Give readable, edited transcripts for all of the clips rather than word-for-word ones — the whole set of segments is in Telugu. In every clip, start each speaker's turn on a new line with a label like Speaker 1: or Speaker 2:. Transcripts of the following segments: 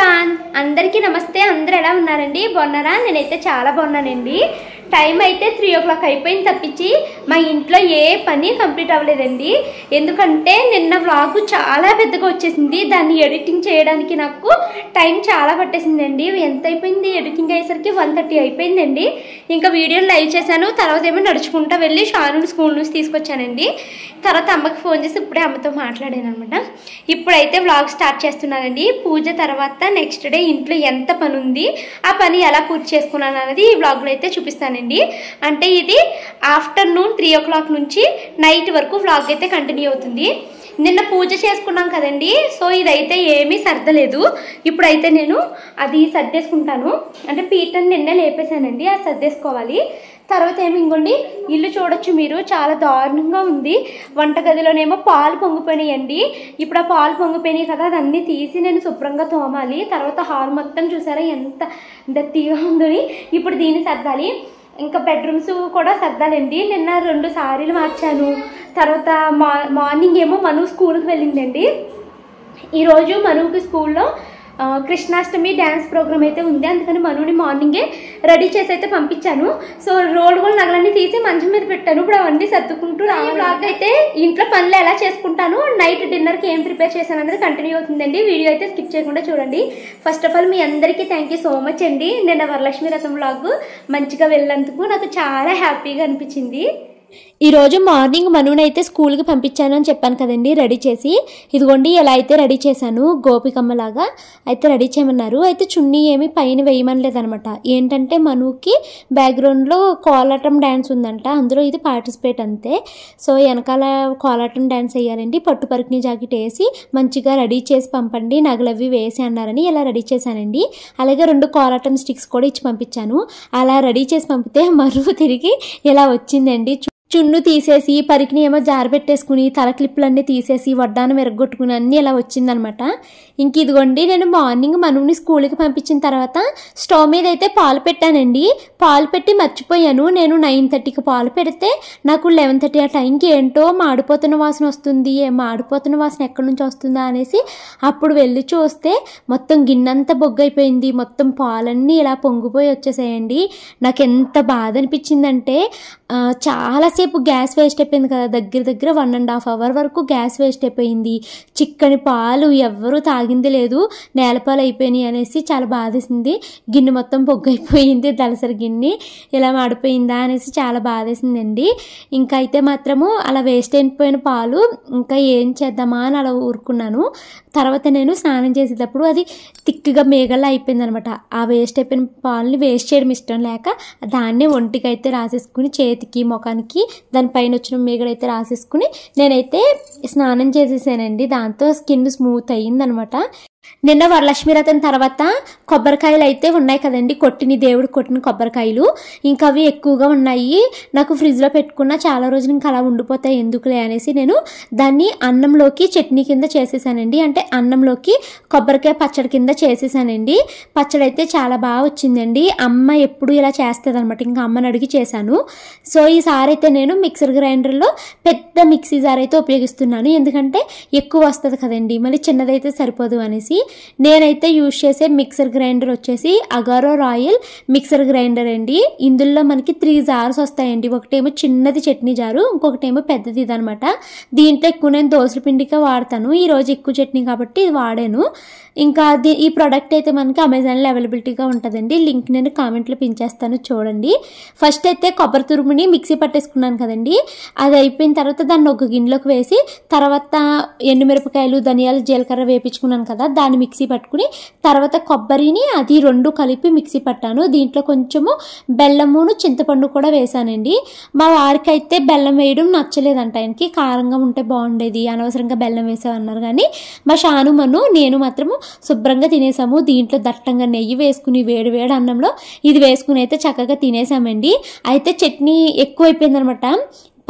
Speaker 1: ఎవ్రీవన్ అందరికీ నమస్తే. అందరూ ఎలా ఉన్నారండి? బాగున్నారా? నేనైతే చాలా బాగున్నానండి. టైం అయితే 3 o'clock అయిపోయింది తప్పించి మా ఇంట్లో ఏ పని కంప్లీట్ అవ్వలేదండి. ఎందుకంటే నిన్న వ్లాగ్ చాలా పెద్దగా వచ్చేసింది. దాన్ని ఎడిటింగ్ చేయడానికి నాకు టైం చాలా పట్టేసిందండి. ఎంత అయిపోయింది ఎడిటింగ్ అయ్యేసరికి 1:30 అయిపోయిందండి. ఇంకా వీడియోని లైవ్ చేశాను. తర్వాత ఏమో నడుచుకుంటూ వెళ్ళి షాను స్కూల్ నుంచి తీసుకొచ్చానండి. తర్వాత అమ్మకి ఫోన్ చేసి ఇప్పుడే అమ్మతో మాట్లాడాను అనమాట. ఇప్పుడైతే వ్లాగ్ స్టార్ట్ చేస్తున్నానండి. పూజ తర్వాత నెక్స్ట్ డే ఇంట్లో ఎంత పని ఉంది, ఆ పని ఎలా పూర్తి చేసుకున్నాను అనేది ఈ వ్లాగ్లో అయితే చూపిస్తానండి. అంటే ఇది ఆఫ్టర్నూన్ 3 o'clock నుంచి నైట్ వరకు వ్లాగ్ అయితే కంటిన్యూ అవుతుంది. నిన్న పూజ చేసుకున్నాం కదండి, సో ఇదైతే ఏమీ సర్దలేదు. ఇప్పుడైతే నేను అది సర్దేసుకుంటాను. అంటే పీటని నిన్నే లేపేశానండి, అది సర్దేసుకోవాలి. తర్వాత ఏమి ఇంకోండి ఇల్లు చూడొచ్చు మీరు, చాలా దారుణంగా ఉంది. వంటగదిలోనేమో పాలు పొంగిపోయినాయండి. ఇప్పుడు ఆ పాలు పొంగిపోయినాయి కదా, అదన్నీ తీసి నేను శుభ్రంగా తోమాలి. తర్వాత హాల్ మొత్తం చూసారా ఎంత డర్టీగా ఉందని. ఇప్పుడు దీన్ని సర్దాలి. ఇంకా బెడ్రూమ్స్ కూడా సర్దాలండి. నిన్న 2 సారీలు మార్చాను. తర్వాత మార్నింగ్ ఏమో మను స్కూల్కి వెళ్ళిందండి. ఈరోజు మనుకి స్కూల్లో కృష్ణాష్టమి డ్యాన్స్ ప్రోగ్రామ్ అయితే ఉంది. అందుకని మనుని మార్నింగే రెడీ చేసి అయితే పంపించాను. సో రోడ్డు కూడా నగలన్నీ తీసి మంచం మీద పెట్టాను. ఇప్పుడు అవన్నీ సర్దుకుంటూ వ్లాగ్ అయితే ఇంట్లో పనులు ఎలా చేసుకుంటాను, నైట్ డిన్నర్కి ఏం ప్రిపేర్ చేశాను అనేది కంటిన్యూ అవుతుందండి. వీడియో అయితే స్కిప్ చేయకుండా చూడండి. ఫస్ట్ ఆఫ్ ఆల్ మీ అందరికీ థ్యాంక్ యూ సో మచ్ అండి. నిన్న వరలక్ష్మి రథం వ్లాగ్ మంచిగా వెళ్ళినందుకు నాకు చాలా హ్యాపీగా అనిపించింది. ఈరోజు మార్నింగ్ మనునైతే స్కూల్కి పంపించాను అని చెప్పాను కదండి, రెడీ చేసి. ఇదిగోండి ఎలా అయితే రెడీ చేశాను, గోపికమ్మలాగా అయితే రెడీ చేయమన్నారు. అయితే చున్నీ ఏమి పైన వేయమనలేదనమాట. ఏంటంటే మనుకి బ్యాక్గ్రౌండ్లో కోలాటం డ్యాన్స్ ఉందంట, అందులో ఇది పార్టిసిపేట్ అంతే. సో వెనకాల కోలాటం డ్యాన్స్ వేయాలండి. పట్టు పరికిణి జాకెట్ వేసి మంచిగా రెడీ చేసి పంపండి, నగలవి వేసి అన్నారని ఇలా రెడీ చేశానండి. అలాగే 2 కోలాటం స్టిక్స్ కూడా ఇచ్చి పంపించాను. అలా రెడీ చేసి పంపితే మను తిరిగి ఇలా వచ్చిందండి. చున్ను తీసేసి పరికిని ఏమో జారబెట్టేసుకుని తల క్లిప్లన్నీ తీసేసి వడ్డానం ఎరగొట్టుకుని అన్నీ ఇలా వచ్చిందనమాట. ఇంక ఇదిగోండి నేను మార్నింగ్ మనుని స్కూల్కి పంపించిన తర్వాత స్టవ్ మీద అయితే పాలు పెట్టానండి. పాలు పెట్టి మర్చిపోయాను. నేను 9:30కి పాలు పెడితే నాకు 11:30 ఆ టైంకి ఏంటో మాడిపోతున్న వాసన వస్తుంది, మాడిపోతున్న వాసన ఎక్కడి నుంచి వస్తుందా అనేసి అప్పుడు వెళ్ళి చూస్తే మొత్తం గిన్నెంతా బొగ్గైపోయింది. మొత్తం పాలన్నీ ఇలా పొంగిపోయి వచ్చేసాయండి. నాకు ఎంత బాధ అనిపించిందంటే చాలాసేపు గ్యాస్ వేస్ట్ అయిపోయింది కదా, దగ్గర 1.5 hour వరకు గ్యాస్ వేస్ట్ అయిపోయింది. చిక్కని పాలు ఎవ్వరూ తాగింది లేదు, నేలపాలు అయిపోయినాయి అనేసి చాలా బాధేసింది. గిన్నె మొత్తం పొగ్గైపోయింది, దళసరి గిన్నె ఇలా మాడిపోయిందా అనేసి చాలా బాధేసిందండి. ఇంకా అయితే మాత్రము అలా వేస్ట్ అయిపోయిన పాలు ఇంకా ఏం చేద్దామా అని అలా ఊరుకున్నాను. తర్వాత నేను స్నానం చేసేటప్పుడు అది తిక్కుగా మేగల్లా అయిపోయింది అనమాట. ఆ వేస్ట్ అయిపోయిన పాలని వేస్ట్ చేయడం ఇష్టం లేక దాన్నే ఒంటికి అయితే రాసేసుకుని చేతికి ముఖానికి దానిపైన వచ్చిన మేగడైతే రాసేసుకుని నేనైతే స్నానం చేసేసానండి. దాంతో స్కిన్ స్మూత్ అయ్యిందనమాట. నిన్న వరలక్ష్మి రథం తర్వాత కొబ్బరికాయలు అయితే ఉన్నాయి కదండి, దేవుడు కొట్టిన కొబ్బరికాయలు. ఇంకా అవి ఎక్కువగా ఉన్నాయి. నాకు ఫ్రిడ్జ్లో పెట్టుకున్న చాలా రోజులు ఇంకా అలా ఉండిపోతాయి ఎందుకులే అనేసి నేను దాన్ని అన్నంలోకి చట్నీ కింద చేసేసానండి. అంటే అన్నంలోకి కొబ్బరికాయ పచ్చడి కింద చేసేసానండి. పచ్చడి అయితే చాలా బాగా వచ్చిందండి. అమ్మ ఎప్పుడు ఇలా చేస్తుంది అనమాట, ఇంకా అమ్మని అడిగి చేశాను. సో ఈసారి అయితే నేను మిక్సర్ గ్రైండర్లో పెద్ద మిక్సీ జార్ అయితే ఉపయోగిస్తున్నాను. ఎందుకంటే ఎక్కువ వస్తుంది కదండి, మళ్ళీ చిన్నదైతే సరిపోదు అనేసి. నేనైతే యూజ్ చేసే మిక్సర్ గ్రైండర్ వచ్చేసి అగారో రాయల్ మిక్సర్ గ్రైండర్ అండి. ఇందులో మనకి 3 jars వస్తాయండి. ఒకటేమో చిన్నది చట్నీ జారు, ఇంకొకటేమో పెద్దది ఇదనమాట. దీంట్లో ఎక్కువ నేను దోసల పిండిగా వాడతాను. ఈరోజు ఎక్కువ చట్నీ కాబట్టి ఇది వాడాను. ఇంకా ఈ ప్రోడక్ట్ అయితే మనకి అమెజాన్లో అవైలబిలిటీగా ఉంటుందండి. లింక్ నేను కామెంట్లో పించేస్తాను, చూడండి. ఫస్ట్ అయితే కొబ్బరి తురుముని మిక్సీ పట్టేసుకున్నాను కదండి, అది అయిపోయిన తర్వాత దాన్ని ఒక గిన్నెలోకి వేసి తర్వాత ఎండుమిరపకాయలు ధనియాలు జీలకర్ర వేపించుకున్నాను కదా, దాన్ని మిక్సీ పట్టుకుని తర్వాత కొబ్బరిని అది 2 కలిపి మిక్సీ పట్టాను. దీంట్లో కొంచెము బెల్లమును చింతపండు కూడా వేసానండి. మా వారికి అయితే బెల్లం వేయడం నచ్చలేదంట, ఆయనకి కారంగా ఉంటే బాగుండేది, అనవసరంగా బెల్లం వేసామన్నారు. కానీ మా షాను మను నేను మాత్రము శుభ్రంగా తినేసాము. దీంట్లో దట్టంగా నెయ్యి వేసుకుని వేడి అన్నంలో ఇది వేసుకుని అయితే చక్కగా తినేసామండి. అయితే చట్నీ ఎక్కువ అయిపోయింది అనమాట.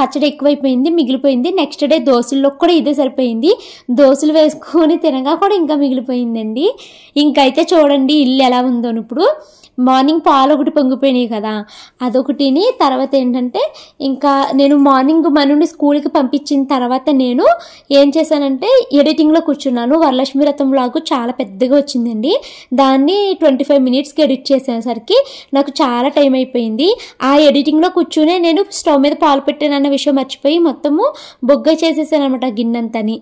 Speaker 1: పచ్చడి ఎక్కువైపోయింది, మిగిలిపోయింది. నెక్స్ట్ డే దోశల్లో కూడా ఇదే సరిపోయింది. దోశలు వేసుకొని తినగా కూడా ఇంకా మిగిలిపోయిందండి. ఇంకైతే చూడండి ఇల్లు ఎలా ఉందో. ఇప్పుడు మార్నింగ్ పాలు ఒకటి పొంగిపోయినాయి కదా, అదొకటిని. తర్వాత ఏంటంటే ఇంకా నేను మార్నింగ్ మనుని స్కూల్కి పంపించిన తర్వాత నేను ఏం చేశానంటే ఎడిటింగ్లో కూర్చున్నాను. వరలక్ష్మి వ్రతం వ్లాగ్ చాలా పెద్దగా వచ్చిందండి. దాన్ని 25 మినిట్స్కి ఎడిట్ చేసేసరికి నాకు చాలా టైం అయిపోయింది. ఆ ఎడిటింగ్లో కూర్చునే నేను స్టవ్ మీద పాలు పెట్టానన్న విషయం మర్చిపోయి మొత్తము బొగ్గ చేసేసాను అనమాట గిన్నెంతని.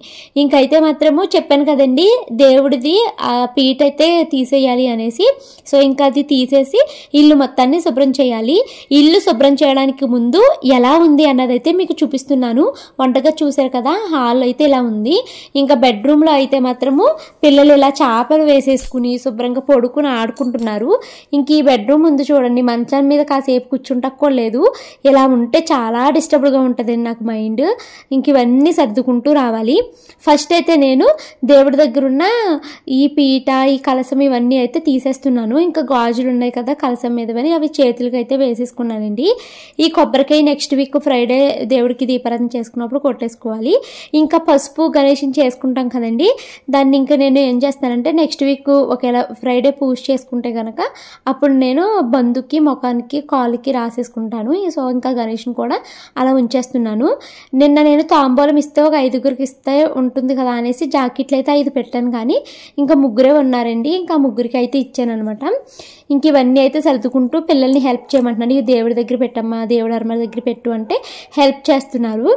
Speaker 1: ఇంకైతే మాత్రము చెప్పాను కదండి దేవుడిది ఆ పీట అయితే తీసేయాలి అనేసి. సో ఇంకా అది తీసేసి ఇల్లు మొత్తాన్ని శుభ్రం చేయాలి. ఇల్లు శుభ్రం చేయడానికి ముందు ఎలా ఉంది అన్నదైతే మీకు చూపిస్తున్నాను. వంటగా చూసారు కదా, హాల్ అయితే ఇలా ఉంది. ఇంకా బెడ్రూమ్లో అయితే మాత్రము పిల్లలు ఇలా చేపలు వేసేసుకుని శుభ్రంగా పడుకుని ఆడుకుంటున్నారు. ఇంక ఈ బెడ్రూమ్ ముందు చూడండి, మంచం మీద కాసేపు కూర్చుంటక్కర్లేదు. ఇలా ఉంటే చాలా డిస్టర్బ్గా ఉంటుందండి నాకు మైండ్. ఇంక ఇవన్నీ సర్దుకుంటూ రావాలి. ఫస్ట్ అయితే నేను దేవుడి దగ్గర ఉన్న ఈ పీట, ఈ కలసం ఇవన్నీ అయితే తీసేస్తున్నాను. ఇంకా గాజులు ఉన్నాయి కదా కలసం మీదవని, అవి చేతులకి అయితే వేసేసుకున్నానండి. ఈ కొబ్బరికాయ నెక్స్ట్ వీక్ ఫ్రైడే దేవుడికి దీపారాధన చేసుకున్నప్పుడు కొట్టేసుకోవాలి. ఇంకా పసుపు గణేషుని చేసుకుంటాం కదండి, దాన్ని ఇంకా నేను ఏం చేస్తానంటే నెక్స్ట్ వీక్ ఒకవేళ ఫ్రైడే పూజ చేసుకుంటే కనుక అప్పుడు నేను బందుకి, ముఖానికి, కాలుకి రాసేసుకుంటాను. సో ఇంకా గణేషుని కూడా అలా ఉంచేస్తున్నాను. నిన్న నేను తాంబూలం ఇస్తే ఒక 5గురికి ఇస్తే ఉంటుంది కదా అనేసి జాకెట్లు అయితే 5 పెట్టాను, కానీ ఇంకా 3 ఉన్నారండి. ఇంకా 3కి అయితే ఇచ్చాను అనమాట. ఇంక ఇవన్నీ అయితే సర్దుకుంటూ పిల్లల్ని హెల్ప్ చేయమంటున్నాను. ఇక దేవుడి దగ్గర పెట్టమ్మా, దేవుడి అర్మల దగ్గర పెట్టు అంటే హెల్ప్ చేస్తున్నారు.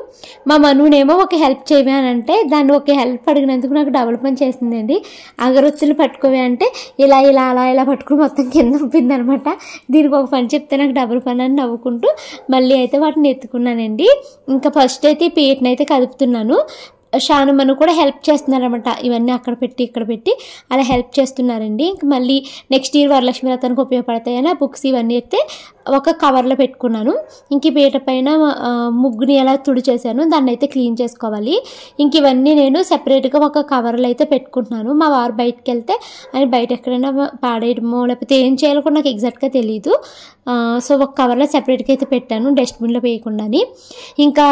Speaker 1: మా మనునేమో ఒక హెల్ప్ చేయవే అని అంటే దాన్ని ఒక హెల్ప్ అడిగినందుకు నాకు డబుల్ పని చేసిందండి. అగరొత్తులు పట్టుకోవే అంటే ఇలా ఇలా అలా ఇలా పట్టుకుని మొత్తం కింద ఉంపింది అనమాట. దీనికి ఒక పని చెప్తే నాకు డబుల్ పని అని నవ్వుకుంటూ మళ్ళీ అయితే వాటిని ఎత్తుకున్నానండి. ఇంకా ఫస్ట్ అయితే ఈ పీటను అయితే కదుపుతున్నాను. షానుమను కూడా హెల్ప్ చేస్తున్నారనమాట. ఇవన్నీ అక్కడ పెట్టి ఇక్కడ పెట్టి అలా హెల్ప్ చేస్తున్నారండి. ఇంక మళ్ళీ నెక్స్ట్ ఇయర్ వరలక్ష్మి వ్రతానికి ఉపయోగపడతాయని ఆ బుక్స్ ఇవన్నీ అయితే ఒక కవర్లో పెట్టుకున్నాను. ఇంక ఈ పీట పైన ముగ్గుని ఎలా తుడిచేసాను, దాన్ని అయితే క్లీన్ చేసుకోవాలి. ఇంక ఇవన్నీ నేను సెపరేట్గా ఒక కవర్లో అయితే పెట్టుకుంటున్నాను. మా వారు బయటకు వెళ్తే ఆయన బయట ఎక్కడైనా పాడేయడమో లేకపోతే ఏం చేయాలో కూడా నాకు ఎగ్జాక్ట్గా తెలియదు. సో ఒక కవర్లో సెపరేట్గా అయితే పెట్టాను, డస్ట్బిన్లో వేయకుండాని. ఇంకా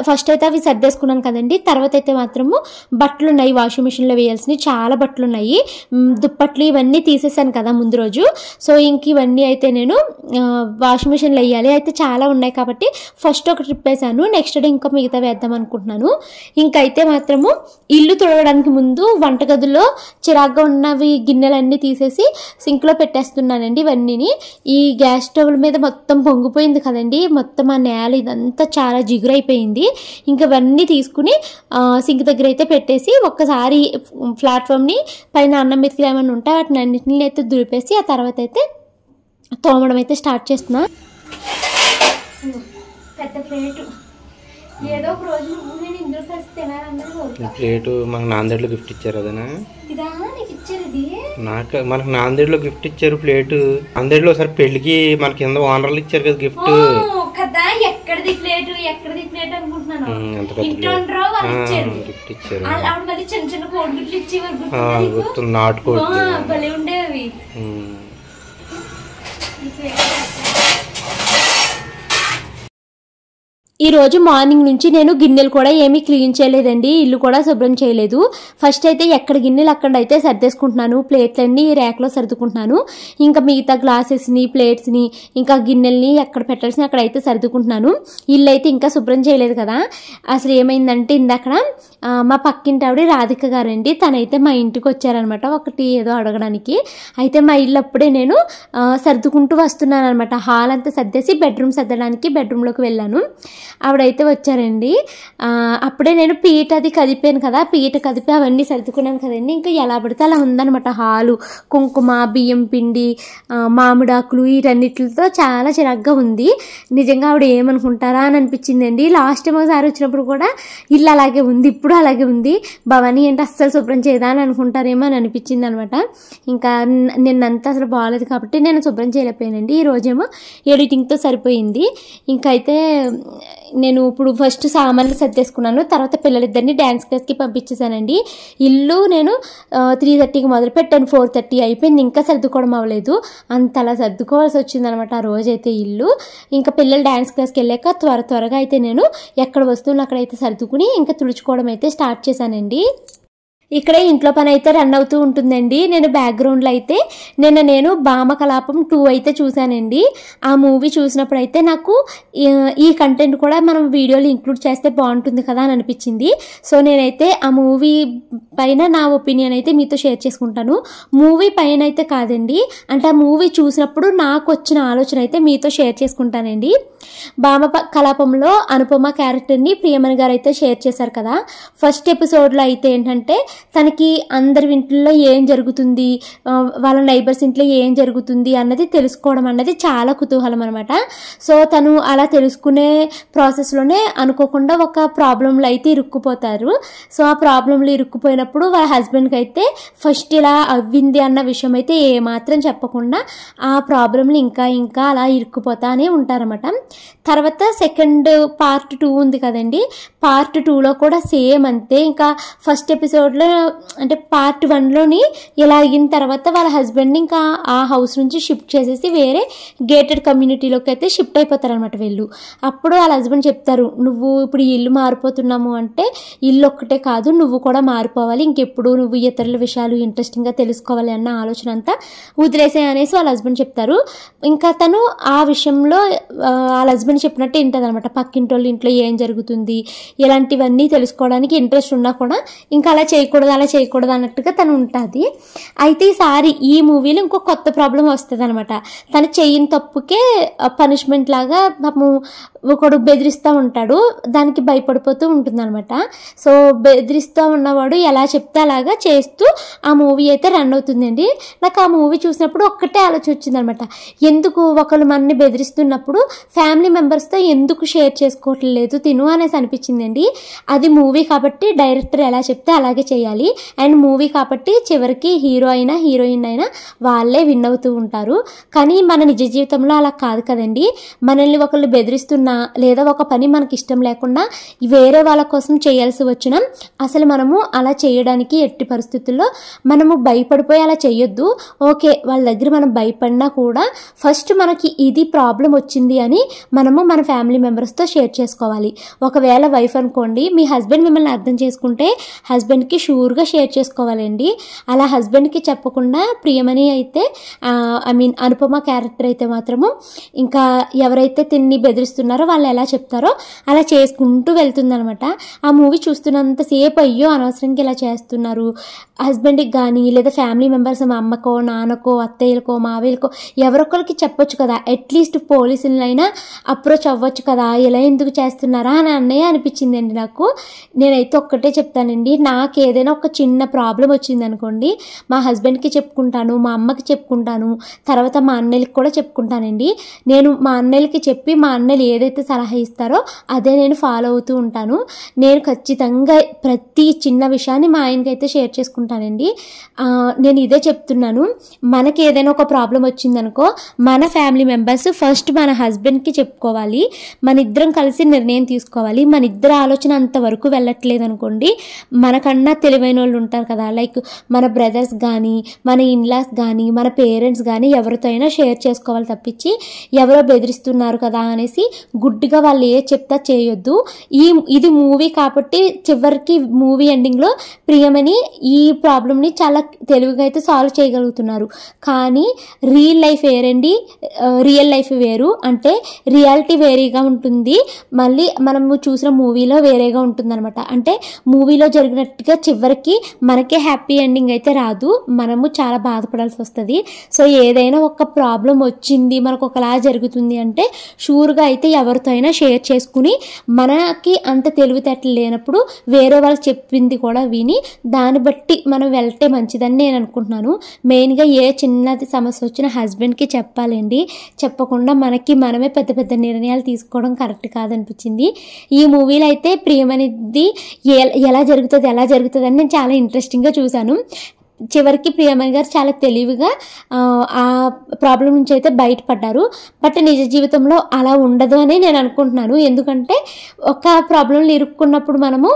Speaker 1: ఫస్ట్ అయితే అవి సర్దేసుకున్నాను కదండి. తర్వాత అయితే మాత్రము బట్టలు ఉన్నాయి, వాషింగ్ మిషన్లో వేయాల్సినవి చాలా బట్టలు ఉన్నాయి. దుప్పట్లు ఇవన్నీ తీసేసాను కదా ముందు రోజు. సో ఇంక ఇవన్నీ అయితే నేను వాషింగ్ మిషన్లో వేయాలి. అయితే చాలా ఉన్నాయి కాబట్టి ఫస్ట్ ఒక ట్రిప్ వేసాను, నెక్స్ట్ డే ఇంకా మిగతా వేద్దాం అనుకుంటున్నాను. ఇంకైతే మాత్రము ఇల్లు తుడవడానికి ముందు వంటగదిలో చిరాగ్గా ఉన్నవి గిన్నెలన్నీ తీసేసి సింక్లో పెట్టేస్తున్నానండి. ఇవన్నీని ఈ గ్యాస్ స్టవ్ మీద మొత్తం పొంగిపోయింది కదండి, మొత్తం ఆ నేల ఇదంతా చాలా జిగురైపోయింది. ఇంకా ఇవన్నీ తీసుకుని సింక్ దగ్గర అయితే పెట్టేసి ఒక్కసారి ప్లాట్ఫామ్ని పైన అన్నం మెతుకులు ఏమైనా ఉంటే వాటిని అన్నింటినీ అయితే దులిపేసి ఆ తర్వాత అయితే తోమడం అయితే స్టార్ట్ చేస్తున్నా. పెద్ద ప్లేటు ఏదో ఒక రోజు నేను ఇందులో కలిసి తినాలన్నది
Speaker 2: ప్లేటు మనకు నాందేడ్లో గిఫ్ట్ ఇచ్చారు అదేనా?
Speaker 1: ఇదా నీకు ఇచ్చారు? ఇది
Speaker 2: నాకు మనకు నాందేడ్లో గిఫ్ట్ ఇచ్చారు ప్లేటు. నాందేడ్లో ఒకసారి పెళ్లికి మన కింద ఓనర్లు ఇచ్చారు కదా గిఫ్ట్
Speaker 1: కదా. ఎక్కడిది ప్లేటు ఎక్కడిది ప్లేట్ అనుకుంటున్నాను.
Speaker 2: గిఫ్ట్ ఇచ్చారు.
Speaker 1: ఆవిడ మళ్ళీ చిన్న చిన్న కోడిగుడ్లు ఇచ్చేవారు,
Speaker 2: గుర్తుంది, నాటుకోడి
Speaker 1: భలే ఉండేవి. ఈరోజు మార్నింగ్ నుంచి నేను గిన్నెలు కూడా ఏమీ క్లీన్ చేయలేదండి, ఇల్లు కూడా శుభ్రం చేయలేదు. ఫస్ట్ అయితే ఎక్కడ గిన్నెలు అక్కడ అయితే సర్దేసుకుంటున్నాను, ప్లేట్లన్నీ ర్యాక్లో సర్దుకుంటున్నాను. ఇంకా మిగతా గ్లాసెస్ని, ప్లేట్స్ని, ఇంకా గిన్నెల్ని ఎక్కడ పెట్టాల్సిన అక్కడ అయితే సర్దుకుంటున్నాను. ఇల్లు అయితే ఇంకా శుభ్రం చేయలేదు కదా. అసలు ఏమైందంటే ఇందాక మా పక్కింటి ఆవిడ రాధిక గారండి, తనైతే మా ఇంటికి వచ్చారనమాట ఒకటి ఏదో అడగడానికి. అయితే మా ఇల్లు అప్పుడే నేను సర్దుకుంటూ వస్తున్నాను అనమాట. హాల్ అంతా సర్దేసి బెడ్రూమ్ సర్దడానికి బెడ్రూమ్లోకి వెళ్ళాను. ఆవిడైతే వచ్చారండి. అప్పుడే నేను పీట అది కదిపాను కదా, పీట కదిపి అవన్నీ సర్దుకున్నాను కదండి. ఇంకా ఎలా పడితే అలా ఉందనమాట హాలు. కుంకుమ, బియ్యం పిండి, మామిడాకులు వీటన్నిటితో చాలా చిరాగ్గా ఉంది. నిజంగా ఆవిడ ఏమనుకుంటారా అని అనిపించిందండి. లాస్ట్ టైం ఒకసారి వచ్చినప్పుడు కూడా ఇల్లు అలాగే ఉంది, ఇప్పుడు అలాగే ఉంది. భవానీ ఏంటి అస్సలు శుభ్రం చేయదా అని అనుకుంటారేమో అని అనిపించింది అనమాట. ఇంకా నిన్నంతా అసలు బాగాలేదు కాబట్టి నేను శుభ్రం చేయలేకపోయానండి. ఈ రోజేమో ఎడిటింగ్తో సరిపోయింది. ఇంకైతే నేను ఇప్పుడు ఫస్ట్ సామాన్లు సర్దేసుకున్నాను, తర్వాత పిల్లలిద్దరిని డ్యాన్స్ క్లాస్కి పంపించేశానండి. ఇల్లు నేను 3:30కి మొదలు పెట్టాను, 4:30 అయిపోయింది, ఇంకా సర్దుకోవడం అవ్వలేదు. అంతలా సర్దుకోవాల్సి వచ్చిందనమాట ఆ రోజైతే ఇల్లు. ఇంకా పిల్లలు డ్యాన్స్ క్లాస్కి వెళ్ళాక త్వరగా అయితే నేను ఎక్కడ వస్తువులు అక్కడైతే సర్దుకుని ఇంకా తుడుచుకోవడం అయితే స్టార్ట్ చేశానండి. ఇక్కడే ఇంట్లో పని అయితే రన్ అవుతూ ఉంటుందండి. నేను బ్యాక్గ్రౌండ్లో అయితే నేను భామకలాపం 2 అయితే చూశానండి. ఆ మూవీ చూసినప్పుడు అయితే నాకు ఈ కంటెంట్ కూడా మనం వీడియోలో ఇంక్లూడ్ చేస్తే బాగుంటుంది కదా అని అనిపించింది. సో నేనైతే ఆ మూవీ పైన నా ఒపీనియన్ అయితే మీతో షేర్ చేసుకుంటాను. మూవీ పైన అయితే కాదండి, అంటే ఆ మూవీ చూసినప్పుడు నాకు వచ్చిన ఆలోచన అయితే మీతో షేర్ చేసుకుంటానండి. భామ కలాపంలో అనుపమ క్యారెక్టర్ని ప్రియమణి గారు అయితే షేర్ చేశారు కదా. ఫస్ట్ ఎపిసోడ్లో అయితే ఏంటంటే తనకి అందరి ఇంట్లో ఏం జరుగుతుంది, వాళ్ళ నైబర్స్ ఇంట్లో ఏం జరుగుతుంది అన్నది తెలుసుకోవడం అన్నది చాలా కుతూహలం అనమాట. సో తను అలా తెలుసుకునే ప్రాసెస్లోనే అనుకోకుండా ఒక ప్రాబ్లంలో అయితే ఇరుక్కుపోతారు. సో ఆ ప్రాబ్లంలో ఇరుక్కుపోయినప్పుడు వాళ్ళ హస్బెండ్కి అయితే ఫస్ట్ ఇలా అవ్వింది అన్న విషయం అయితే ఏమాత్రం చెప్పకుండా ఆ ప్రాబ్లంలు ఇంకా అలా ఇరుక్కుపోతానే ఉంటారన్నమాట. తర్వాత సెకండ్ పార్ట్ 2 ఉంది కదండి, పార్ట్ 2లో కూడా సేమ్ అంతే. ఇంకా ఫస్ట్ ఎపిసోడ్లో అంటే పార్ట్ 1లోని ఇలా అయిన తర్వాత వాళ్ళ హస్బెండ్ని ఇంకా ఆ హౌస్ నుంచి షిఫ్ట్ చేసేసి వేరే గేటెడ్ కమ్యూనిటీలోకి అయితే షిఫ్ట్ అయిపోతారనమాట వీళ్ళు. అప్పుడు వాళ్ళ హస్బెండ్ చెప్తారు, నువ్వు ఇప్పుడు ఇల్లు మారిపోతున్నాము అంటే ఇల్లు ఒక్కటే కాదు, నువ్వు కూడా మారిపోవాలి, ఇంకెప్పుడు నువ్వు ఇతరుల విషయాలు ఇంట్రెస్టింగ్గా తెలుసుకోవాలి అన్న ఆలోచన అంతా వదిలేసే అనేసి వాళ్ళ హస్బెండ్ చెప్తారు. ఇంకా తను ఆ విషయంలో వాళ్ళ హస్బెండ్ చెప్పినట్టే వింటుంది అనమాట. పక్కింటి వాళ్ళ ఇంట్లో ఏం జరుగుతుంది ఇలాంటివన్నీ తెలుసుకోవడానికి ఇంట్రెస్ట్ ఉన్నా కూడా ఇంకా అలా చేయకూడదు అన్నట్టుగా తను ఉంటుంది. అయితే ఈసారి ఈ మూవీలో ఇంకో కొత్త ప్రాబ్లం వస్తుంది అనమాట. తను చేయని తప్పుకే పనిష్మెంట్ లాగా పాపం ఒకడు బెదిరిస్తూ ఉంటాడు, దానికి భయపడిపోతూ ఉంటుంది అనమాట. సో బెదిరిస్తూ ఉన్నవాడు ఎలా చెప్తే అలాగా చేస్తూ ఆ మూవీ అయితే రన్ అవుతుందండి. నాకు ఆ మూవీ చూసినప్పుడు ఒక్కటే ఆలోచన వచ్చిందనమాట, ఎందుకు ఒకళ్ళు మనని బెదిరిస్తున్నప్పుడు ఫ్యామిలీ మెంబర్స్తో ఎందుకు షేర్ చేసుకోవట్లేదు తిను అనేసి అనిపించిందండి. అది మూవీ కాబట్టి డైరెక్టర్ ఎలా చెప్తే అలాగే చేయాలి, అండ్ మూవీ కాబట్టి చివరికి హీరో అయినా హీరోయిన్ అయినా వాళ్ళే విన్ అవుతూ ఉంటారు. కానీ మన నిజ జీవితంలో అలా కాదు కదండి. మనల్ని ఒకళ్ళు బెదిరిస్తున్నా లేదా ఒక పని మనకి ఇష్టం లేకుండా వేరే వాళ్ళ కోసం చేయాల్సి వచ్చినా అసలు మనము అలా చేయడానికి ఎట్టి పరిస్థితుల్లో మనము భయపడిపోయి అలా చేయొద్దు. ఓకే, వాళ్ళ దగ్గర మనం భయపడినా కూడా ఫస్ట్ మనకి ఇది ప్రాబ్లం వచ్చింది అని మనము మన ఫ్యామిలీ మెంబర్స్తో షేర్ చేసుకోవాలి. ఒకవేళ వైఫ్ అనుకోండి, మీ హస్బెండ్ మిమ్మల్ని అర్థం చేసుకుంటే హస్బెండ్కి షూర్గా షేర్ చేసుకోవాలండి. అలా హస్బెండ్కి చెప్పకుండా ప్రియమణి అయితే అనుపమ క్యారెక్టర్ అయితే మాత్రము ఇంకా ఎవరైతే తిన్ని బెదిరిస్తున్నారో వాళ్ళు ఎలా చెప్తారో అలా చేసుకుంటూ వెళ్తుందనమాట. ఆ మూవీ చూస్తున్నంతసేపు అయ్యో అనవసరంగా ఇలా చేస్తున్నారు హస్బెండ్కి కానీ లేదా ఫ్యామిలీ మెంబర్స్ మా అమ్మకో నాన్నకో అత్తయ్యలకో మావయ్యలకో ఎవరొకరికి చెప్పొచ్చు కదా, అట్లీస్ట్ పోలీసులైనా అప్రోచ్ అవ్వచ్చు కదా, ఇలా ఎందుకు చేస్తున్నారా అని అన్నయ్య అనిపించిందండి నాకు. నేనైతే ఒక్కటే చెప్తానండి, నాకు ఏదైనా ఒక చిన్న ప్రాబ్లం వచ్చింది అనుకోండి మా హస్బెండ్కి చెప్పుకుంటాను, మా అమ్మకి చెప్పుకుంటాను, తర్వాత మా అన్నయ్యకి కూడా చెప్పుకుంటానండి. నేను మా అన్నయ్యలకి చెప్పి మా అన్నయ్యలు ఏదైతే సలహా ఇస్తారో అదే నేను ఫాలో అవుతూ ఉంటాను. నేను ఖచ్చితంగా ప్రతి చిన్న విషయాన్ని మా ఆయనకైతే షేర్ చేసుకుంటానండి. నేను ఇదే చెప్తున్నాను, మనకి ఏదైనా ఒక ప్రాబ్లం వచ్చిందనుకో మన ఫ్యామిలీ మెంబర్స్ ఫస్ట్ మన హస్బెండ్కి చెప్పుకోవాలి, మన ఇద్దరం కలిసి నిర్ణయం తీసుకోవాలి. మన ఇద్దరు ఆలోచన అంతవరకు వెళ్ళట్లేదు అనుకోండి, మనకన్నా తెలివైన వాళ్ళు ఉంటారు కదా, లైక్ మన బ్రదర్స్ కానీ మన ఇన్లాస్ కానీ మన పేరెంట్స్ కానీ ఎవరితో అయినా షేర్ చేసుకోవాలి తప్పించి ఎవరో బెదిరిస్తున్నారు కదా అనేసి గుడ్డిగా వాళ్ళు ఏ చెప్తా చేయొద్దు. ఇది మూవీ కాబట్టి చివరికి మూవీ ఎండింగ్లో ప్రియమణి ఈ ప్రాబ్లమ్ని చాలా తెలివిగా అయితే సాల్వ్ చేయగలుగుతున్నారు. కానీ రియల్ లైఫ్ వేరండి, రియల్ లైఫ్ వేరు, అంటే రియాలిటీ వేరేగా ఉంటుంది, మళ్ళీ మనము చూసిన మూవీలో వేరేగా ఉంటుంది అనమాట. అంటే మూవీలో జరిగినట్టుగా చివరికి మనకే హ్యాపీ ఎండింగ్ అయితే రాదు, మనము చాలా బాధపడాల్సి వస్తుంది. సో ఏదైనా ఒక ప్రాబ్లం వచ్చింది మనకు ఒకలా జరుగుతుంది అంటే షూర్గా అయితే ఎవరితో అయినా షేర్ చేసుకుని, మనకి అంత తెలివితేటలు లేనప్పుడు వేరే వాళ్ళు చెప్పింది కూడా విని దాన్ని బట్టి మనం వెళ్తే మంచిదని నేను అనుకుంటున్నాను. మెయిన్గా ఏ చిన్నది సమస్య వచ్చినా హస్బెండ్కి చెప్పాలండి, చెప్పకుండా మనమే పెద్ద పెద్ద నిర్ణయాలు తీసుకోవడం కరెక్ట్ కాదనిపించింది. ఈ మూవీలో అయితే ప్రియమణిది ఎలా జరుగుతుంది అని నేను చాలా ఇంట్రెస్టింగ్గా చూశాను. చివరికి ప్రియమణి గారు చాలా తెలివిగా ఆ ప్రాబ్లం నుంచి అయితే బయటపడ్డారు. బట్ నిజ జీవితంలో అలా ఉండదు అని నేను అనుకుంటున్నాను. ఎందుకంటే ఒక ప్రాబ్లంలో ఇరుక్కున్నప్పుడు మనము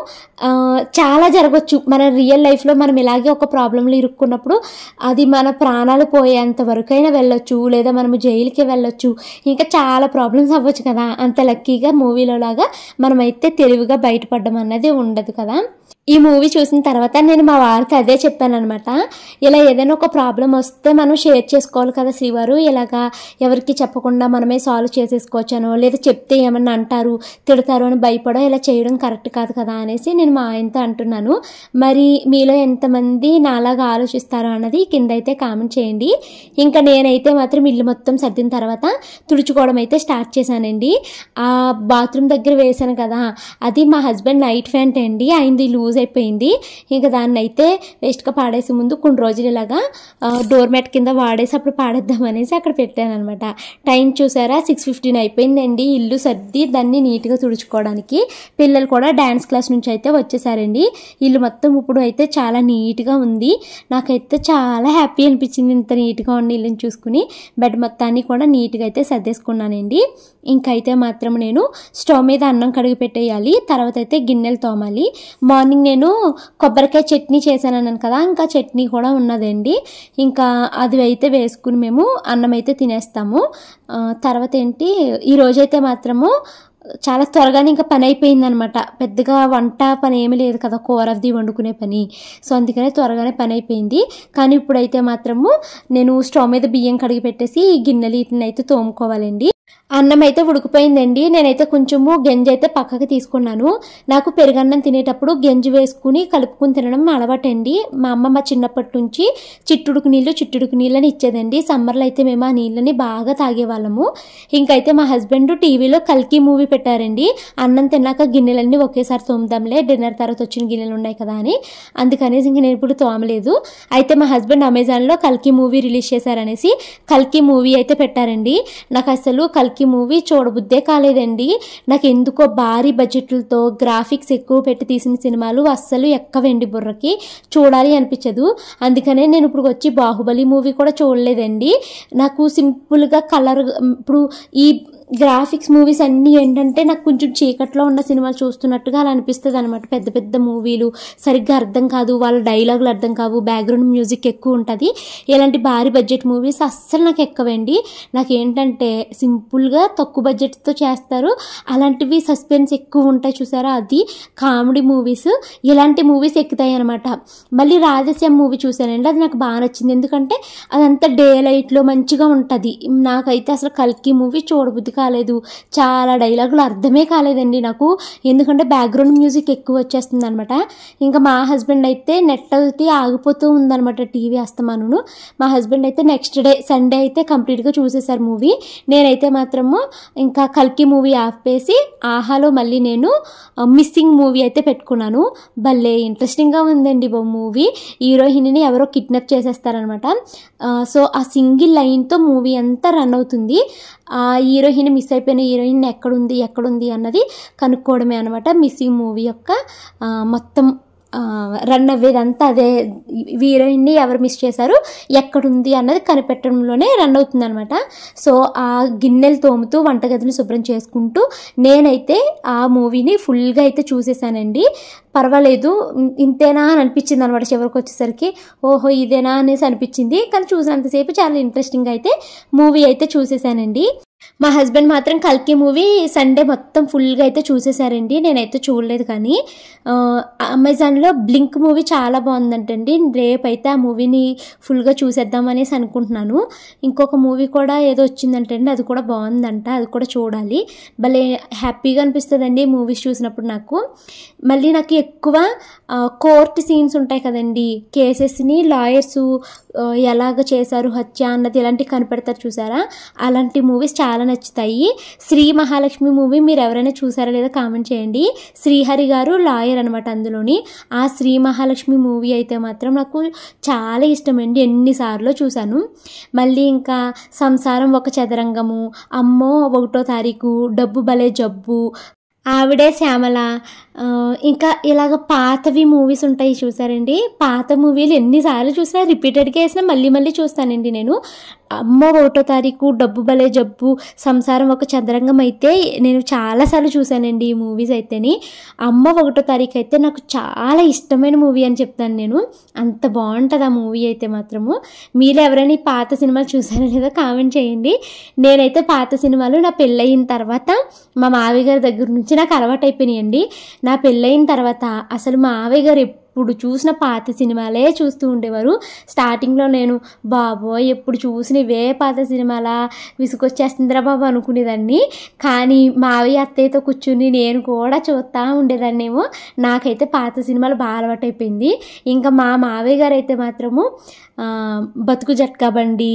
Speaker 1: చాలా జరగవచ్చు. మన రియల్ లైఫ్లో మనం ఇలాగే ఒక ప్రాబ్లంలో ఇరుక్కున్నప్పుడు అది మన ప్రాణాలు పోయేంత వరకైనా వెళ్ళొచ్చు, లేదా మనము జైలుకి వెళ్ళొచ్చు, ఇంకా చాలా ప్రాబ్లమ్స్ అవ్వచ్చు కదా. అంత లక్కీగా మూవీలో లాగా మనమైతే తెలివిగా బయటపడడం అన్నది ఉండదు కదా. ఈ మూవీ చూసిన తర్వాత నేను మా వారికి అదే చెప్పాను అనమాట. ఇలా ఏదైనా ఒక ప్రాబ్లం వస్తే మనం షేర్ చేసుకోవాలి కదా శ్రీవారు, ఇలాగా ఎవరికి చెప్పకుండా మనమే సాల్వ్ చేసేసుకోవచ్చాను, లేదా చెప్తే ఏమన్నా అంటారు తిడతారు అని భయపడో ఇలా చేయడం కరెక్ట్ కాదు కదా అనేసి నేను మా ఆయనతో అంటున్నాను. మరి మీలో ఎంతమంది నాలాగా ఆలోచిస్తారో అన్నది కింద అయితే కామెంట్ చేయండి. ఇంకా నేనైతే మాత్రం ఇల్లు మొత్తం సర్దిన తర్వాత తుడుచుకోవడం అయితే స్టార్ట్ చేశానండి. ఆ బాత్రూమ్ దగ్గర వేసాను కదా, అది మా హస్బెండ్ నైట్ ప్యాంట్ అండి, అయింది లూజ్ అయిపోయింది. ఇంకా దాన్ని అయితే వేస్ట్గా పాడేసి ముందు కొన్ని రోజులు ఇలాగా డోర్ మ్యాట్ కింద వాడేసి అప్పుడు పాడేద్దాం అనేసి అక్కడ పెట్టాను అనమాట. టైం చూసారా 6:15 అయిపోయిందండి. ఇల్లు సర్ది దాన్ని నీట్గా తుడుచుకోవడానికి. పిల్లలు కూడా డ్యాన్స్ క్లాస్ నుంచి అయితే వచ్చేసారండి. ఇల్లు మొత్తం ఇప్పుడు అయితే చాలా నీట్గా ఉంది. నాకైతే చాలా హ్యాపీ అనిపించింది ఇంత నీట్గా ఉన్న ఇల్లుని చూసుకుని. బెడ్ మొత్తాన్ని కూడా నీట్గా అయితే సర్దేసుకున్నానండి. ఇంకైతే మాత్రం నేను స్టవ్ మీద అన్నం కడిగి పెట్టేయాలి, తర్వాత అయితే గిన్నెలు తోమాలి. మార్నింగ్ నేను కొబ్బరికాయ చట్నీ చేశాను అన్నాను కదా, ఇంకా చట్నీ కూడా ఉన్నదండి. ఇంకా అది అయితే వేసుకుని మేము అన్నం అయితే తినేస్తాము. తర్వాత ఏంటి ఈరోజైతే మాత్రము చాలా త్వరగానే ఇంకా పని అయిపోయింది అనమాట. పెద్దగా వంట పని ఏమీ లేదు కదా, కూరది వండుకునే పని. సో అందుకనే త్వరగానే పని అయిపోయింది. కానీ ఇప్పుడైతే మాత్రము నేను స్టవ్ మీద బియ్యం కడిగి పెట్టేసి ఈ గిన్నెలు వీటిని అయితే తోముకోవాలండి. అన్నం అయితే ఉడికిపోయిందండి. నేనైతే కొంచెము గంజి అయితే పక్కకి తీసుకున్నాను. నాకు పెరుగన్నం తినేటప్పుడు గంజి వేసుకుని కలుపుకుని తినడం అలవాటండి. మా అమ్మమ్మ చిన్నప్పటి నుంచి చిట్టుడుకు నీళ్ళని ఇచ్చేదండి. సమ్మర్లో అయితే మేము ఆ నీళ్ళని బాగా తాగేవాళ్ళము. ఇంకైతే మా హస్బెండ్ టీవీలో కల్కి మూవీ పెట్టారండి. అన్నం తిన్నాక గిన్నెలన్నీ ఒకేసారి తోముదాంలే, డిన్నర్ తర్వాత వచ్చిన గిన్నెలు ఉన్నాయి కదా అని. అందుకనేసి ఇంక నేను ఇప్పుడు తోమలేదు. అయితే మా హస్బెండ్ అమెజాన్లో కల్కి మూవీ రిలీజ్ చేశారనేసి కల్కి మూవీ అయితే పెట్టారండి. నాకు అసలు కల్కి మూవీ చూడబుద్దే కాలేదండి. నాకు ఎందుకో భారీ బడ్జెట్లతో గ్రాఫిక్స్ ఎక్కువ పెట్టి తీసిన సినిమాలు అస్సలు ఎక్కవండి, బుర్రకి చూడాలి అనిపించదు. అందుకనే నేను ఇప్పుడు వచ్చి బాహుబలి మూవీ కూడా చూడలేదండి. నాకు సింపుల్గా కలర్, ఇప్పుడు ఈ గ్రాఫిక్స్ మూవీస్ అన్నీ ఏంటంటే నాకు కొంచెం చీకట్లో ఉన్న సినిమాలు చూస్తున్నట్టుగా అలా అనిపిస్తుంది అనమాట. పెద్ద పెద్ద మూవీలు సరిగ్గా అర్థం కాదు, వాళ్ళ డైలాగులు అర్థం కావు, బ్యాక్గ్రౌండ్ మ్యూజిక్ ఎక్కువ ఉంటుంది. ఇలాంటి భారీ బడ్జెట్ మూవీస్ అస్సలు నాకు ఎక్కవండి. నాకు ఏంటంటే సింపుల్గా తక్కువ బడ్జెట్తో చేస్తారు, అలాంటివి సస్పెన్స్ ఎక్కువ ఉంటాయి చూసారా, అది కామెడీ మూవీస్, ఇలాంటి మూవీస్ ఎక్కుతాయి అనమాట. మళ్ళీ రాధేశ్యామ్ మూవీ చూశానండి, అది నాకు బాగా నచ్చింది. ఎందుకంటే అదంతా డే లైట్లో మంచిగా ఉంటుంది. నాకైతే అసలు కల్కి మూవీ చూడబుద్ది కాలేదు. చాలా డైలాగులు అర్థమే కాలేదండి నాకు, ఎందుకంటే బ్యాక్గ్రౌండ్ మ్యూజిక్ ఎక్కువ వచ్చేస్తుంది అనమాట. ఇంకా మా హస్బెండ్ అయితే నెట్ అయితే ఆగిపోతూ ఉందనమాట, టీవీ అస్తమాను. మా హస్బెండ్ అయితే నెక్స్ట్ డే సండే అయితే కంప్లీట్గా చూసేసారు మూవీ. నేనైతే మాత్రము ఇంకా కల్కి మూవీ ఆపేసి ఆహాలో మళ్ళీ నేను మిస్సింగ్ మూవీ అయితే పెట్టుకున్నాను. భలే ఇంట్రెస్టింగ్గా ఉందండి మూవీ. హీరోయిన్ని ఎవరో కిడ్నాప్ చేసేస్తారనమాట. సో ఆ సింగిల్ లైన్తో మూవీ అంతా రన్ అవుతుంది. ఆ హీరోయిన్ మిస్ అయిపోయిన హీరోయిన్ ఎక్కడుంది అన్నది కనుక్కోవడమే అనమాట మిస్సింగ్ మూవీ యొక్క మొత్తం రన్ అవ్వేదంతా. అదే హీరోయిన్ని ఎవరు మిస్ చేశారు, ఎక్కడుంది అన్నది కనిపెట్టడంలోనే రన్ అవుతుంది అనమాట. సో ఆ గిన్నెలు తోముతూ వంటగదిని శుభ్రం చేసుకుంటూ నేనైతే ఆ మూవీని ఫుల్గా అయితే చూసేసానండి. పర్వాలేదు, ఇంతేనా అని అనిపించింది అనమాట. చివరికి వచ్చేసరికి ఓహో ఇదేనా అనేసి అనిపించింది. కానీ చూసినంతసేపు చాలా ఇంట్రెస్టింగ్ అయితే మూవీ అయితే చూసేసానండి. మా హస్బెండ్ మాత్రం కల్కి మూవీ సండే మొత్తం ఫుల్గా అయితే చూసేసారండి. నేనైతే చూడలేదు. కానీ అమెజాన్లో బ్లింక్ మూవీ చాలా బాగుందంటండి. రేపైతే ఆ మూవీని ఫుల్గా చూసేద్దాం అనేసి అనుకుంటున్నాను. ఇంకొక మూవీ కూడా ఏదో వచ్చిందంటండి, అది కూడా బాగుందంట, అది కూడా చూడాలి. భలే హ్యాపీగా అనిపిస్తుందండి మూవీస్ చూసినప్పుడు నాకు. మళ్ళీ నాకు ఎక్కువ కోర్ట్ సీన్స్ ఉంటాయి కదండి, కేసెస్ని లాయర్స్ ఎలాగ చేశారు హత్య అన్నది ఇలాంటివి కనిపెడతారు చూసారా, అలాంటి మూవీస్ చాలా నచ్చుతాయి. శ్రీ మహాలక్ష్మి మూవీ మీరు ఎవరైనా చూసారా లేదా కామెంట్ చేయండి. శ్రీహరి గారు లాయర్ అనమాట అందులోని. ఆ శ్రీ మహాలక్ష్మి మూవీ అయితే మాత్రం నాకు చాలా ఇష్టమండి, ఎన్నిసార్లు చూశాను. మళ్ళీ ఇంకా సంసారం ఒక చదరంగము, అమ్మో 1వ తారీఖు, డబ్బు భలే జబ్బు, ఆవిడే శ్యామల,
Speaker 3: ఇంకా ఇలాగ పాతవి మూవీస్ ఉంటాయి చూసారండి, పాత మూవీలు ఎన్నిసార్లు చూసినా రిపీటెడ్గా వేసినా మళ్ళీ మళ్ళీ చూస్తానండి నేను. అమ్మ 1వ తారీఖు, డబ్బు భలే జబ్బు, సంసారం ఒక చదరంగం అయితే నేను చాలాసార్లు చూశానండి ఈ మూవీస్ అయితేని. అమ్మ 1వ తారీఖు అయితే నాకు చాలా ఇష్టమైన మూవీ అని చెప్తాను నేను, అంత బాగుంటుంది ఆ మూవీ అయితే మాత్రము. మీరు ఎవరైనా ఈ పాత సినిమాలు చూసారో లేదో కామెంట్ చేయండి. నేనైతే పాత సినిమాలు నా పెళ్ళయిన తర్వాత మా మావయ్య గారి దగ్గర నుంచి నాకు అలవాటు అయిపోయినాయండి. నా పెళ్ళయిన తర్వాత అసలు మా మావయ్య గారు ఎప్పుడు చూసిన పాత సినిమాలే చూస్తూ ఉండేవారు. స్టార్టింగ్లో నేను బాబోయ్ ఎప్పుడు చూసిన ఇవే పాత సినిమాలా, విసుకొచ్చేస్తుందిరా బాబు అనుకునేదాన్ని. కానీ మావయ్య అత్తయ్యతో కూర్చుని నేను కూడా చూస్తూ ఉండేదాన్నేమో. నాకైతే పాత సినిమాలు బాగా అలవాటు అయిపోయింది. ఇంకా మా మావయ్య గారు అయితే మాత్రము బతుకు జట్కా బండి,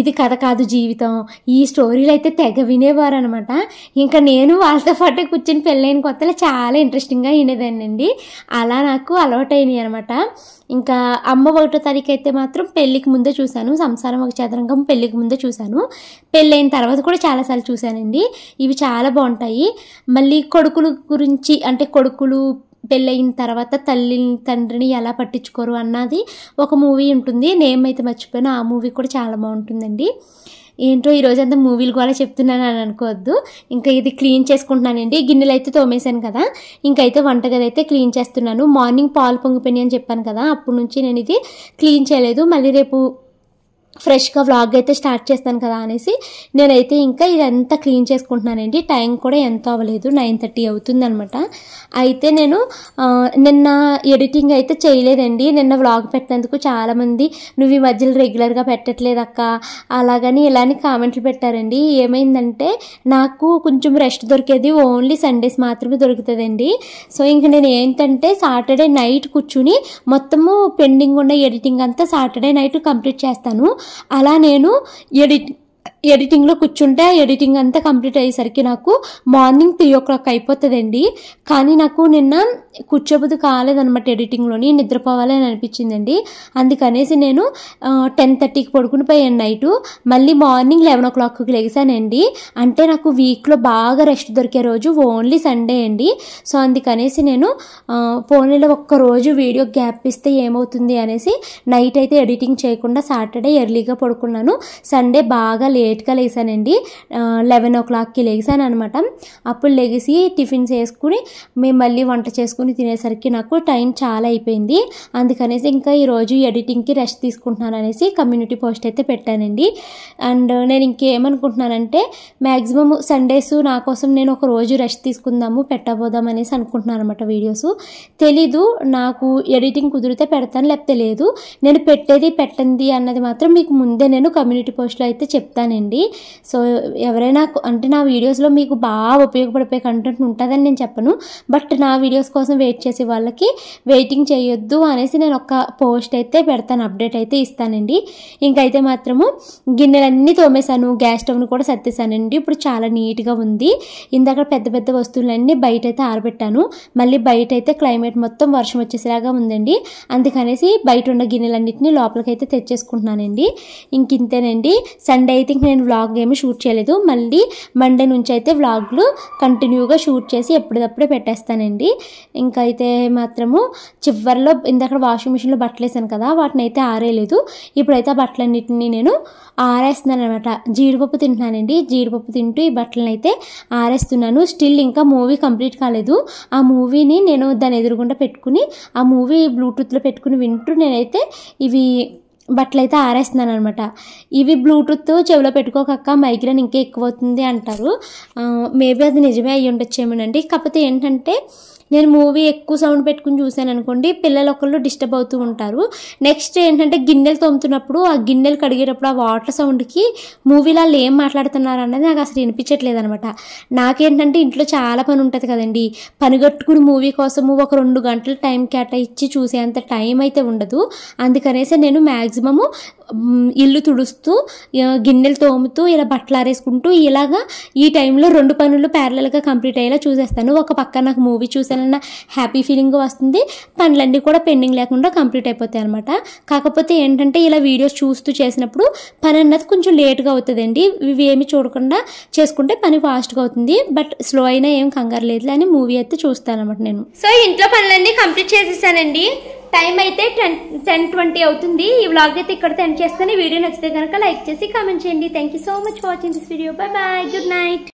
Speaker 3: ఇది కథ కాదు జీవితం, ఈ స్టోరీలు అయితే తెగ వినేవారు అనమాట. ఇంకా నేను వాళ్ళతో పాటు కూర్చొని పెళ్ళైన కొత్తలో చాలా ఇంట్రెస్టింగ్గా వినేదానండి. అలా నాకు అలవాటు అయినాయి అనమాట. ఇంకా అమ్మ 1వ తారీఖు అయితే మాత్రం పెళ్ళికి ముందే చూశాను, సంసారం ఒక చదరంగం పెళ్ళికి ముందే చూశాను, పెళ్ళైన తర్వాత కూడా చాలాసార్లు చూశానండి. ఇవి చాలా బాగుంటాయి. మళ్ళీ కొడుకుల గురించి, అంటే కొడుకులు పెళ్ళయిన తర్వాత తండ్రిని ఎలా పట్టించుకోరు అన్నది ఒక మూవీ ఉంటుంది, నేమ్ అయితే మర్చిపోయాను. ఆ మూవీ కూడా చాలా బాగుంటుందండి. ఏంటో ఈరోజంతా మూవీలు కూడా చెప్తున్నాను అని అనుకోవద్దు. ఇంకా ఇది క్లీన్ చేసుకుంటున్నానండి. గిన్నెలు అయితే తోమేశాను కదా, ఇంకైతే వంటగది అయితే క్లీన్ చేస్తున్నాను. మార్నింగ్ పాలు పొంగిపోయినాయి అని చెప్పాను కదా, అప్పటి నుంచి నేను ఇది క్లీన్ చేయలేదు. మళ్ళీ రేపు ఫ్రెష్గా వ్లాగ్ అయితే స్టార్ట్ చేస్తాను కదా అనేసి నేనైతే ఇంకా ఇదంతా క్లీన్ చేసుకుంటున్నానండి. టైం కూడా ఎంత అవ్వలేదు, 9:30 అవుతుంది అనమాట. అయితే నేను నిన్న ఎడిటింగ్ అయితే చేయలేదండి. నిన్న వ్లాగ్ పెట్టినందుకు చాలామంది నువ్వు ఈ మధ్యలో రెగ్యులర్గా పెట్టట్లేదు అక్క అలాగని ఇలాని కామెంట్లు పెట్టారండి. ఏమైందంటే నాకు కొంచెం రెస్ట్ దొరికేది ఓన్లీ సండేస్ మాత్రమే దొరుకుతుందండి. సో ఇంక నేను ఏంటంటే సాటర్డే నైట్ కూర్చుని మొత్తము పెండింగ్ ఉన్న ఎడిటింగ్ అంతా సాటర్డే నైట్ కంప్లీట్ చేస్తాను. అలా నేను ఎడిటింగ్లో కూర్చుంటే ఎడిటింగ్ అంతా కంప్లీట్ అయ్యేసరికి నాకు మార్నింగ్ 3 o'clock అయిపోతుందండి. కానీ నాకు నిన్న కూర్చోబుద్ది కాలేదనమాట, ఎడిటింగ్లోని నిద్రపోవాలి అని అనిపించిందండి. అందుకనేసి నేను 10:30కి పడుకుని పోయాను నైటు. మళ్ళీ మార్నింగ్ 11 o'clockకి లెగిసానండి. అంటే నాకు వీక్లో బాగా రెస్ట్ దొరికే రోజు ఓన్లీ సండే అండి. సో అందుకనేసి నేను పోనీలో ఒక్కరోజు వీడియో గ్యాప్ ఇస్తే ఏమవుతుంది అనేసి నైట్ అయితే ఎడిటింగ్ చేయకుండా సాటర్డే ఎర్లీగా పడుకున్నాను. సండే బాగా లేట్గా లేసానండి, 11 o'clockకి లేసాను అనమాట. అప్పుడు లెగిసి టిఫిన్స్ వేసుకుని మేము మళ్ళీ వంట చేసుకుని తినేసరికి నాకు టైం చాలా అయిపోయింది. అందుకనేసి ఇంకా ఈరోజు ఎడిటింగ్కి రెస్ట్ తీసుకుంటున్నాను అనేసి కమ్యూనిటీ పోస్ట్ అయితే పెట్టానండి. అండ్ నేను ఇంకేమనుకుంటున్నానంటే మ్యాక్సిమం సండేస్ నా కోసం నేను ఒక రోజు రెస్ట్ తీసుకుందాము పెట్టబోదాం అనేసి అనుకుంటున్నాను అనమాట. వీడియోస్ తెలీదు, నాకు ఎడిటింగ్ కుదిరితే పెడతాను లేకపోతే లేదు. నేను పెట్టండి అన్నది మాత్రం మీకు ముందే నేను కమ్యూనిటీ పోస్ట్లో అయితే చెప్తానండి. సో ఎవరైనా అంటే నా వీడియోస్లో మీకు బాగా ఉపయోగపడిపోయే కంటెంట్ ఉంటుందని నేను చెప్పను, బట్ నా వీడియోస్ కోసం వెయిట్ చేసే వాళ్ళకి వెయిటింగ్ చేయొద్దు అనేసి నేను ఒక పోస్ట్ అయితే పెడతాను, అప్డేట్ అయితే ఇస్తానండి. ఇంకైతే మాత్రము గిన్నెలన్నీ తోమేశాను, గ్యాస్ స్టవ్ను కూడా సర్దేశానండి. ఇప్పుడు చాలా నీట్గా ఉంది. ఇందాక పెద్ద పెద్ద వస్తువులన్నీ బయట అయితే ఆరబెట్టాను. మళ్ళీ బయట అయితే క్లైమేట్ మొత్తం వర్షం వచ్చేసేలాగా ఉందండి. అందుకనేసి బయట ఉన్న గిన్నెలన్నింటినీ లోపలికైతే తెచ్చేసుకుంటున్నానండి. ఇంకింతేనండి. సండే అయితే నేను వ్లాగ్ ఏమీ షూట్ చేయలేదు. మళ్ళీ మండే నుంచి అయితే వ్లాగ్లు కంటిన్యూగా షూట్ చేసి ఎప్పటికప్పుడే పెట్టేస్తానండి. ఇంకైతే మాత్రము చివరిలో ఇందాక వాషింగ్ మిషన్లో బట్టలు వేసాను కదా, వాటిని అయితే ఆరేయలేదు. ఇప్పుడైతే ఆ బట్టలన్నింటినీ నేను ఆరేస్తున్నాను అనమాట. జీడిపప్పు తింటున్నానండి. జీడిపప్పు తింటూ ఈ బట్టలను అయితే ఆరేస్తున్నాను. స్టిల్ ఇంకా మూవీ కంప్లీట్ కాలేదు. ఆ మూవీని నేను దాని ఎదురుగుండా పెట్టుకుని ఆ మూవీ బ్లూటూత్లో పెట్టుకుని వింటూ నేనైతే ఇవి బట్టలు అయితే ఆరేస్తున్నాను అనమాట. ఇవి బ్లూటూత్ చెవిలో పెట్టుకోకక్క మైగ్రేన్ ఇంకా ఎక్కువ అవుతుంది అంటారు. మేబీ అది నిజమే అయ్యి ఉండొచ్చేమోనండి. కాకపోతే ఏంటంటే నేను మూవీ ఎక్కువ సౌండ్ పెట్టుకుని చూశాను అనుకోండి, పిల్లలు ఒకళ్ళు డిస్టర్బ్ అవుతూ ఉంటారు. నెక్స్ట్ ఏంటంటే గిన్నెలు తోముతున్నప్పుడు ఆ గిన్నెలు కడిగేటప్పుడు ఆ వాటర్ సౌండ్కి మూవీలో వాళ్ళు ఏం మాట్లాడుతున్నారు అన్నది నాకు అసలు వినిపించట్లేదు అనమాట. నాకేంటంటే ఇంట్లో చాలా పని ఉంటుంది కదండి, పనిగట్టుకుని మూవీ కోసము ఒక 2 గంటలు టైం కేటాయించి చూసేంత టైం అయితే ఉండదు. అందుకనేసి నేను మ్యాక్సిమము ఇల్లు తుడుస్తూ గిన్నెలు తోముతూ ఇలా బట్టలు ఆరేసుకుంటూ ఇలాగా ఈ టైంలో 2 పనులు ప్యారలల్గా కంప్లీట్ అయ్యేలా చూసేస్తాను. ఒక పక్క నాకు మూవీ చూసాను చేయాలన్న హ్యాపీ ఫీలింగ్ వస్తుంది, పనులన్నీ కూడా పెండింగ్ లేకుండా కంప్లీట్ అయిపోతాయి అనమాట. కాకపోతే ఏంటంటే ఇలా వీడియోస్ చూస్తూ చేసినప్పుడు పని అన్నది కొంచెం లేట్గా అవుతుందండి. ఇవి ఏమి చూడకుండా చేసుకుంటే పని ఫాస్ట్గా అవుతుంది. బట్ స్లో అయినా ఏం కంగారు లేదు అని మూవీ అయితే చూస్తాను అనమాట నేను.
Speaker 1: సో ఇంట్లో పనులన్నీ కంప్లీట్ చేసేసానండి. టైం అయితే 10:20 అవుతుంది. ఈ వ్లాగ్ అయితే ఇక్కడ ఎండ్ చేస్తాను. వీడియో నచ్చితే కనుక లైక్ చేసి కామెంట్ చేయండి. Thank you so much for watching this video. Bye bye, good night.